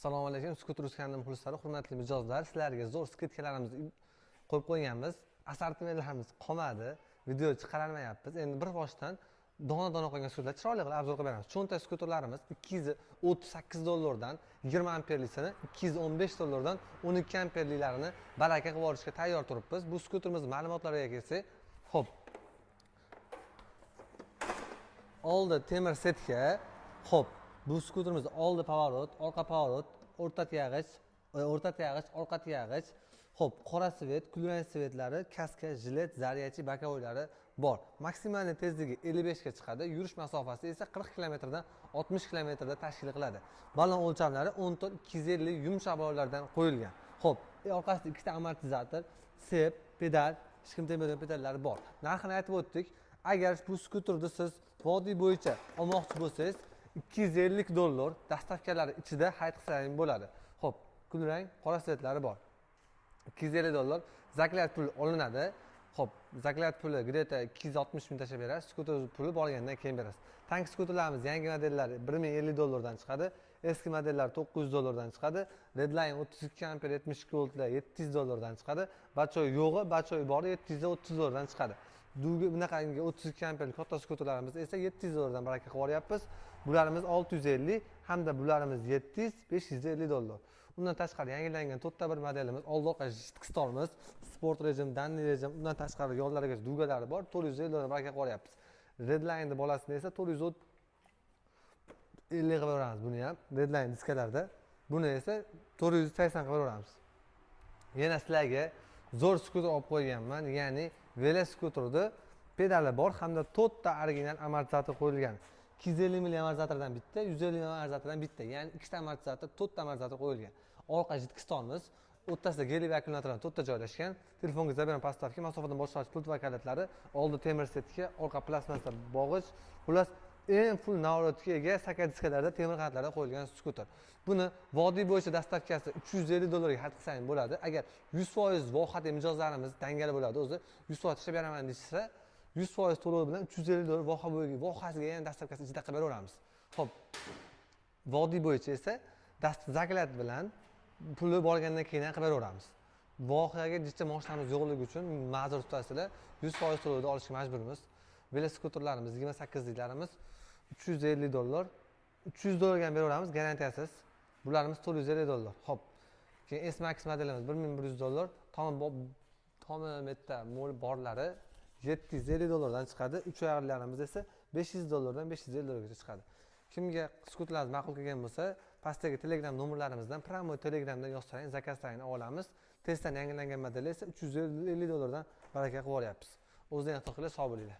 Assalomu alaykum, skuter uskanning muxlislari, hurmatli mijozlar, sizlarga zo'r skidkalarimizni qo'yib qo'yganmiz. Assortimentlarimiz qolmadi, video chiqarolmayapmiz. Endi bir boshdan dona qo'ygan skuterlar chiroyli qilib obzor qilib beramiz. Cho'nta skuterlarimiz $238 dan 20 amperlisini, $215 dan 12 amperlilarini baraka qilib olishga tayyor turibmiz. Bu skuterimiz ma'lumotlariga kelsak, xo'p. Oldi temir setka, xo'p. Bu skuterimiz oldi pavorot, orqa pavorot, o'rta tiyag'ich, orqa tiyag'ich, xo'p, qora svet, kulrang svetlari, kaska, jilet, zaryachi, bokovoylari bor. Maksimal tezligi 55 ga chiqadi, yurish masofasi esa 40 km dan 60 km da tashkil qiladi. Balon o'lchamlari 10 ton 250 yumshoq balonlardan qo'yilgan. Xo'p, orqasida ikkita amortizator, sep, pedal, hech kim tegmaydigan pedallari bor. Narxini aytib o'tdik. Agar bu skuterni siz vodiy bo'yicha olmoqchi bo'lsangiz, $250 dastavkalari ichida xarid qilsangiz bo'ladi. Xo'p, kulrang qora svetlari bor. $250 zaklat puli olinadi. Xo'p, zaklat puli greta 260 ming tashlab berasiz. Skuter puli borgandan keyin berasiz. Tank skuterlarimiz yangi modellari $1050 dan chiqadi. Eski modellar $900 dan chiqadi. Redline 32 amper 72 voltlar $700 dan chiqadi. Bachoy yo'g'i, bachoy bori $730 dan chiqadi. Bunaqangi 32 amperlik katta skuterlarimiz esa $700 dan baraka qilib olyapmiz. Bularimiz 650 hamda bularimiz 700, $550. Undan tashqari yangilangan to'rtta bir modelimiz, oldi-orqa jitkstorimiz, sport rejim, danli rejim, undan tashqari yo'llargacha dugalari bor, $450 dan baraka qilib olyapmiz. Redline'ning bolasini esa 450 qilib beramiz buni ham, Redline diskalarda. Buni esa 480 qilib beramiz. Yana sizlarga zo'r skuter olib qo'yganman, ya'ni veloskuterda pedali bor hamda 4 ta original amortizator qo'yilgan. 250 mm amortizatordan bitta, 150 mm amortizatordan bitta, ya'ni ikkita amortizator, 4 ta amortizator qo'yilgan. Orqa jitkstorimiz, o'rtasida geli va akkumulyatorlar 4 ta joylashgan. Telefonga zabiran pastavka, masofadan boshlash pult vakolatlari, oldi temir setka, orqa plastmassa bog'ich, xullas eng full navrotga ega saka diskalarda temir qanotlarda qo'yilgan skuter. Buni vodiy bo'yicha dastavkasi $350 ga xarid qilsangiz bo'ladi. Agar 100% vohada mijozlarimiz dangal bo'ladi, o'zi 100% ishlab beraman desa, 100% to'lov bilan $350 voha bo'yiga, vohasiga yana dastavkasi ichida qilib beraveramiz. Xo'p. Vodiy bo'yicha esa zaklat bilan puli borgandan keyin qilib beraveramiz. Vohaga jicha moshinamiz yo'qligi uchun ma'zur tutasizlar, 100% to'lovni olishga majburmiz. Veloskuterlarimiz 28liklarimiz $350, $300 ga beraveramiz garantiyasiz. Bularimiz $450. Xo'p. Keyin S-Max modelimiz $1100, tomometda mol borlari $750 dan chiqadi. 3 oyoqlarimiz esa $500 dan $550 gacha chiqadi. Kimga skuterlarimiz ma'qul kelgan bo'lsa, pastdagi Telegram nomerlarimizdan promo Telegramdan yozsangiz zakazlarini olamiz. Testdan yangilangan model esa $350 dan baraka qilib olyapmiz. O'zingizdan to'qqilar, sog' bo'linglar.